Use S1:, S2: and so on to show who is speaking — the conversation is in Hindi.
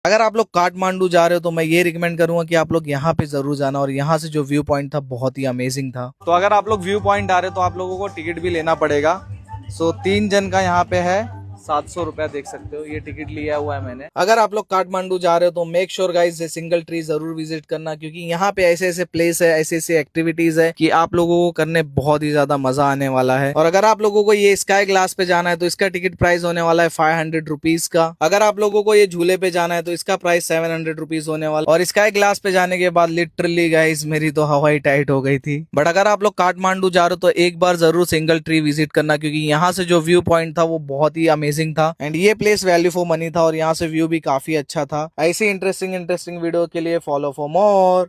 S1: अगर आप लोग काठमांडू जा रहे हो तो मैं ये रिकमेंड करूंगा कि आप लोग यहाँ पे जरूर जाना, और यहाँ से जो व्यू पॉइंट था बहुत ही अमेजिंग था। तो अगर आप लोग व्यू पॉइंट आ रहे हो तो आप लोगों को टिकट भी लेना पड़ेगा। सो 3 जन का यहाँ पे है 700 रुपया, देख सकते हो ये टिकट लिया हुआ है मैंने। अगर आप लोग काठमांडू जा रहे हो तो मेक श्योर गाइस ये सिंगल ट्री जरूर विजिट करना, क्योंकि यहाँ पे ऐसे ऐसे प्लेस है, ऐसे ऐसे एक्टिविटीज है कि आप लोगों को करने बहुत ही ज्यादा मजा आने वाला है। और अगर आप लोगों को ये स्काई ग्लास पे जाना है तो इसका टिकट प्राइस होने वाला है 500 रुपीज का। अगर आप लोगों को ये झूले पे जाना है तो इसका प्राइस 700 रुपीज होने वाला। और स्काई ग्लास पे जाने के बाद लिटरली गाइस मेरी तो हवाई टाइट हो गई थी। बट अगर आप लोग काठमांडू जा रहे हो तो एक बार जरूर सिंगल ट्री विजिट करना, क्योंकि यहाँ से जो व्यू पॉइंट था वो बहुत ही अमेजिंग था। एंड ये प्लेस वैल्यू फॉर मनी था और यहाँ से व्यू भी काफी अच्छा था। ऐसी इंटरेस्टिंग वीडियो के लिए फॉलो फॉर मोर।